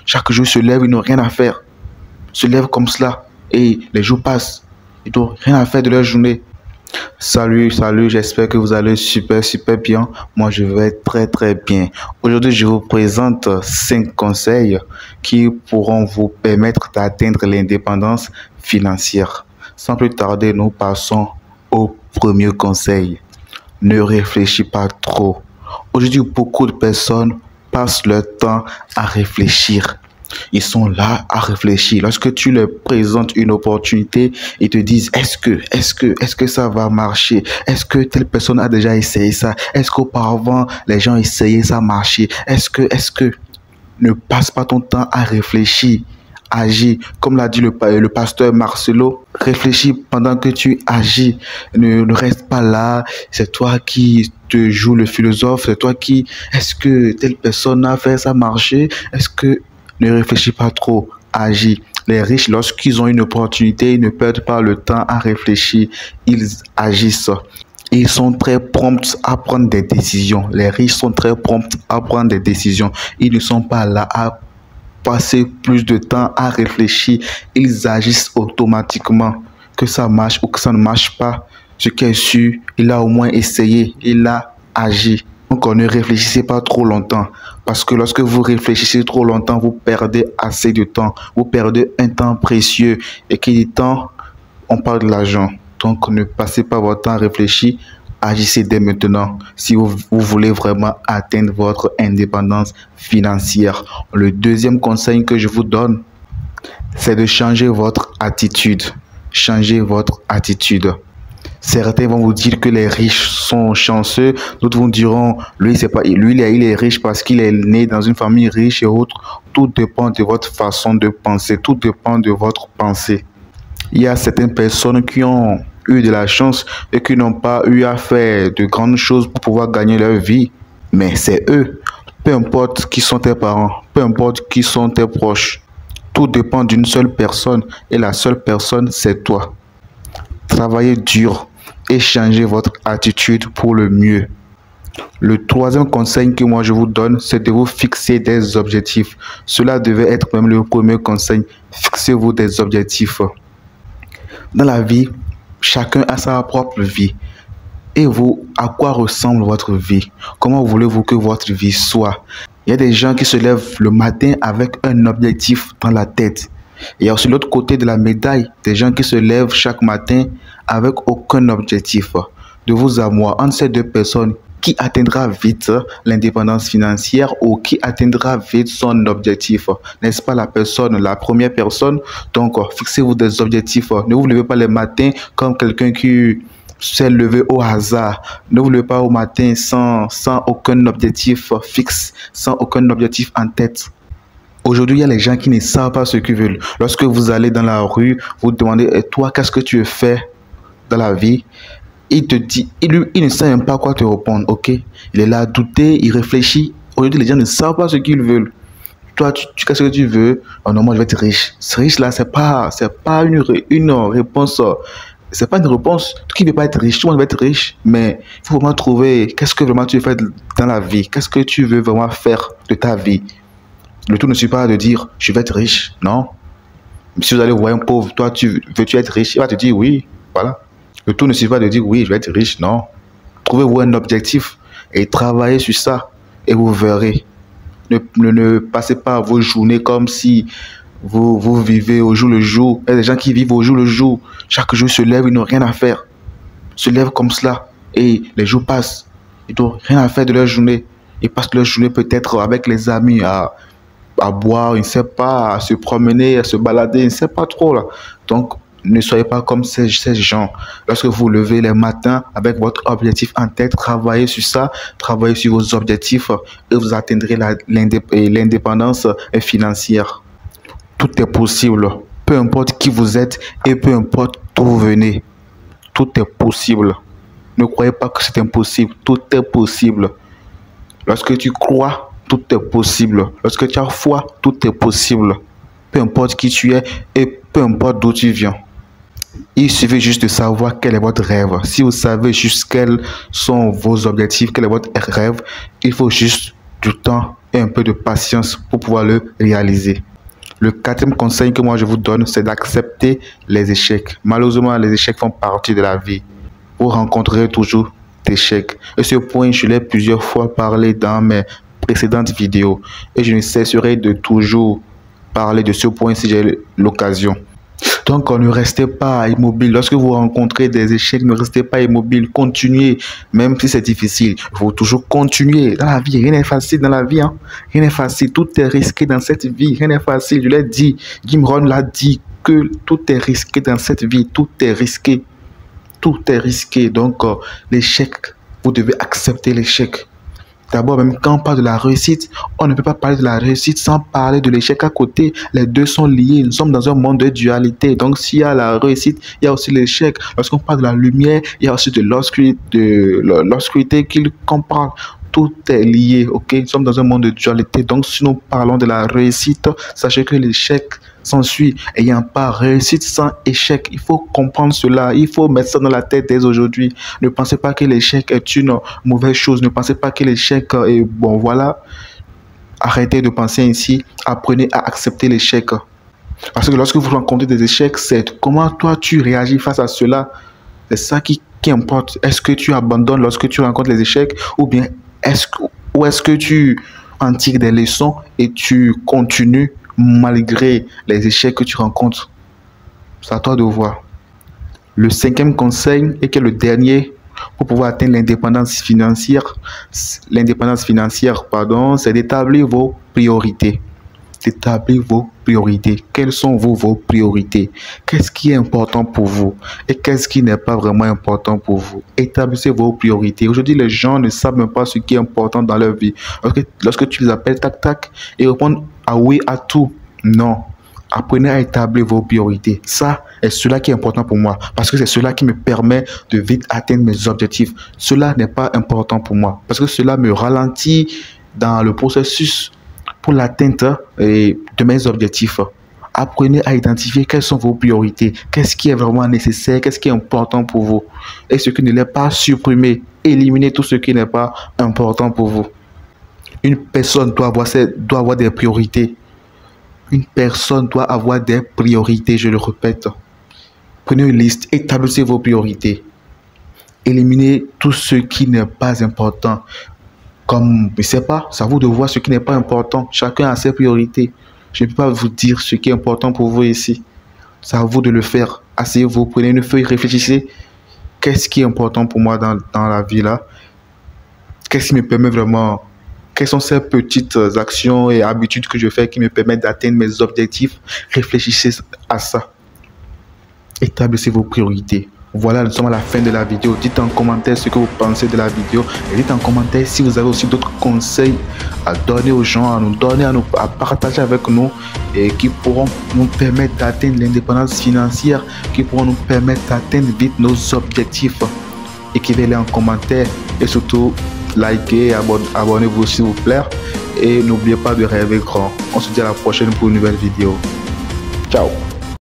Chaque jour, ils se lèvent, ils n'ont rien à faire. Ils se lèvent comme cela et les jours passent. Ils n'ont rien à faire de leur journée. Salut, j'espère que vous allez super bien. Moi, je vais très bien. Aujourd'hui, je vous présente 5 conseils qui pourront vous permettre d'atteindre l'indépendance financière. Sans plus tarder, nous passons au premier conseil. Ne réfléchis pas trop. Aujourd'hui, beaucoup de personnes passent leur temps à réfléchir. Ils sont là à réfléchir. Lorsque tu leur présentes une opportunité, ils te disent est-ce que ça va marcher? Est-ce que telle personne a déjà essayé ça? Est-ce qu'auparavant les gens essayaient ça marcher? Est-ce que ne passe pas ton temps à réfléchir, agis. Comme l'a dit le pasteur Marcelo, réfléchis pendant que tu agis. Ne reste pas là. C'est toi qui te joues le philosophe. C'est toi qui est-ce que telle personne a fait ça marcher? Est-ce que ne réfléchis pas trop, agis. Les riches, lorsqu'ils ont une opportunité, ils ne perdent pas le temps à réfléchir, ils agissent. Ils sont très prompts à prendre des décisions. Les riches sont très prompts à prendre des décisions. Ils ne sont pas là à passer plus de temps à réfléchir. Ils agissent automatiquement. Que ça marche ou que ça ne marche pas, ce qui est sûr, il a au moins essayé, il a agi. Donc, ne réfléchissez pas trop longtemps. Parce que lorsque vous réfléchissez trop longtemps, vous perdez assez de temps. Vous perdez un temps précieux. Et qui dit temps, on parle de l'argent. Donc, ne passez pas votre temps à réfléchir. Agissez dès maintenant si vous voulez vraiment atteindre votre indépendance financière. Le deuxième conseil que je vous donne, c'est de changer votre attitude. Changez votre attitude. Certains vont vous dire que les riches sont chanceux, d'autres vous diront lui il est riche parce qu'il est né dans une famille riche et autres. Tout dépend de votre façon de penser, tout dépend de votre pensée. Il y a certaines personnes qui ont eu de la chance et qui n'ont pas eu à faire de grandes choses pour pouvoir gagner leur vie, mais c'est eux. Peu importe qui sont tes parents, peu importe qui sont tes proches, tout dépend d'une seule personne et la seule personne c'est toi. Travaillez dur et changez votre attitude pour le mieux. Le troisième conseil que moi je vous donne, c'est de vous fixer des objectifs. Cela devait être même le premier conseil. Fixez-vous des objectifs. Dans la vie, chacun a sa propre vie. Et vous, à quoi ressemble votre vie? Comment voulez-vous que votre vie soit? Il y a des gens qui se lèvent le matin avec un objectif dans la tête. Et il y a aussi l'autre côté de la médaille, des gens qui se lèvent chaque matin avec aucun objectif. De vous à moi, entre ces deux personnes, qui atteindra vite l'indépendance financière ou qui atteindra vite son objectif? N'est-ce pas la première personne? Donc, fixez-vous des objectifs. Ne vous levez pas les matins comme quelqu'un qui s'est levé au hasard. Ne vous levez pas au matin sans aucun objectif fixe, sans aucun objectif en tête. Aujourd'hui, il y a les gens qui ne savent pas ce qu'ils veulent. Lorsque vous allez dans la rue, vous demandez, et toi, qu'est-ce que tu veux faire dans la vie? Il te dit, il ne sait même pas quoi te répondre, ok? Il est là à douter, il réfléchit. Aujourd'hui, les gens ne savent pas ce qu'ils veulent. Toi, qu'est-ce que tu veux? Oh non, moi, je vais être riche. Ce riche là, c'est pas une réponse. C'est pas une réponse. Qui ne veut pas être riche? Tout le monde veut être riche. Mais il faut vraiment trouver, qu'est-ce que vraiment tu veux faire dans la vie? Qu'est-ce que tu veux vraiment faire de ta vie? Le tout ne suffit pas de dire, je vais être riche. Non. Si vous allez voir un pauvre, toi, veux-tu être riche? Il va te dire oui. Voilà. Le tout ne suffit pas de dire, oui, je vais être riche. Non. Trouvez-vous un objectif et travaillez sur ça. Et vous verrez. Ne passez pas vos journées comme si vous vivez au jour le jour. Il y a des gens qui vivent au jour le jour. Chaque jour, ils se lèvent, ils n'ont rien à faire. Ils se lèvent comme cela. Et les jours passent. Ils n'ont rien à faire de leur journée. Ils passent leur journée peut-être avec les amis à boire, il ne sait pas, à se promener, à se balader, il ne sait pas trop là. Donc, ne soyez pas comme ces gens. Lorsque vous levez les matins avec votre objectif en tête, travaillez sur ça, travaillez sur vos objectifs et vous atteindrez l'indépendance financière. Tout est possible, peu importe qui vous êtes et peu importe d'où vous venez. Tout est possible. Ne croyez pas que c'est impossible, tout est possible. Lorsque tu crois, tout est possible. Lorsque tu as foi, tout est possible. Peu importe qui tu es et peu importe d'où tu viens. Il suffit juste de savoir quel est votre rêve. Si vous savez juste quels sont vos objectifs, quel est votre rêve, il faut juste du temps et un peu de patience pour pouvoir le réaliser. Le quatrième conseil que moi je vous donne, c'est d'accepter les échecs. Malheureusement, les échecs font partie de la vie. Vous rencontrerez toujours des échecs. Et ce point, je l'ai plusieurs fois parlé dans mes précédentes vidéos. Et je ne cesserai de toujours parler de ce point si j'ai l'occasion. Donc, ne restez pas immobile. Lorsque vous rencontrez des échecs, ne restez pas immobile. Continuez, même si c'est difficile. Il faut toujours continuer. Dans la vie, rien n'est facile dans la vie. Hein? Rien n'est facile. Tout est risqué dans cette vie. Rien n'est facile. Je l'ai dit. Jim Rohn l'a dit que tout est risqué dans cette vie. Tout est risqué. Tout est risqué. Donc, l'échec, vous devez accepter l'échec. D'abord, même quand on parle de la réussite, on ne peut pas parler de la réussite sans parler de l'échec à côté. Les deux sont liés. Nous sommes dans un monde de dualité. Donc, s'il y a la réussite, il y a aussi l'échec. Lorsqu'on parle de la lumière, il y a aussi de l'obscurité qu'on parle. Tout est lié, ok? Nous sommes dans un monde de dualité. Donc, si nous parlons de la réussite, sachez que l'échec s'ensuit. Et il n'y a pas réussite sans échec. Il faut comprendre cela. Il faut mettre ça dans la tête dès aujourd'hui. Ne pensez pas que l'échec est une mauvaise chose. Ne pensez pas que l'échec est bon. Voilà. Arrêtez de penser ainsi. Apprenez à accepter l'échec. Parce que lorsque vous rencontrez des échecs, c'est comment toi tu réagis face à cela. C'est ça qui importe. Est-ce que tu abandonnes lorsque tu rencontres les échecs ou bien est-ce que tu en tires des leçons et tu continues malgré les échecs que tu rencontres? C'est à toi de voir. Le cinquième conseil, et qui est le dernier, pour pouvoir atteindre l'indépendance financière, c'est d'établir vos priorités. D'établir vos priorités. Quelles sont vos priorités? Qu'est-ce qui est important pour vous et qu'est-ce qui n'est pas vraiment important pour vous? Établissez vos priorités. Aujourd'hui, les gens ne savent même pas ce qui est important dans leur vie. Lorsque tu les appelles tac tac, ils répondent ah oui à tout. Non. Apprenez à établir vos priorités. Ça est cela qui est important pour moi parce que c'est cela qui me permet de vite atteindre mes objectifs. Cela n'est pas important pour moi parce que cela me ralentit dans le processus pour l'atteinte de mes objectifs. Apprenez à identifier quelles sont vos priorités, qu'est-ce qui est vraiment nécessaire, qu'est-ce qui est important pour vous. Et ce qui ne l'est pas, supprimez, éliminez tout ce qui n'est pas important pour vous. Une personne doit avoir des priorités. Une personne doit avoir des priorités, je le répète. Prenez une liste, établissez vos priorités. Éliminez tout ce qui n'est pas important. Comme, je ne sais pas, c'est à vous de voir ce qui n'est pas important. Chacun a ses priorités. Je ne peux pas vous dire ce qui est important pour vous ici. C'est à vous de le faire. Asseyez-vous, prenez une feuille, réfléchissez. Qu'est-ce qui est important pour moi dans la vie là? Qu'est-ce qui me permet vraiment? Quelles sont ces petites actions et habitudes que je fais qui me permettent d'atteindre mes objectifs? Réfléchissez à ça. Établissez vos priorités. Voilà, nous sommes à la fin de la vidéo. Dites en commentaire ce que vous pensez de la vidéo. Et dites en commentaire si vous avez aussi d'autres conseils à donner aux gens, à nous donner, à partager avec nous et qui pourront nous permettre d'atteindre l'indépendance financière, qui pourront nous permettre d'atteindre vite nos objectifs. Écrivez-les en commentaire et surtout likez, abonnez-vous s'il vous plaît. Et n'oubliez pas de rêver grand. On se dit à la prochaine pour une nouvelle vidéo. Ciao.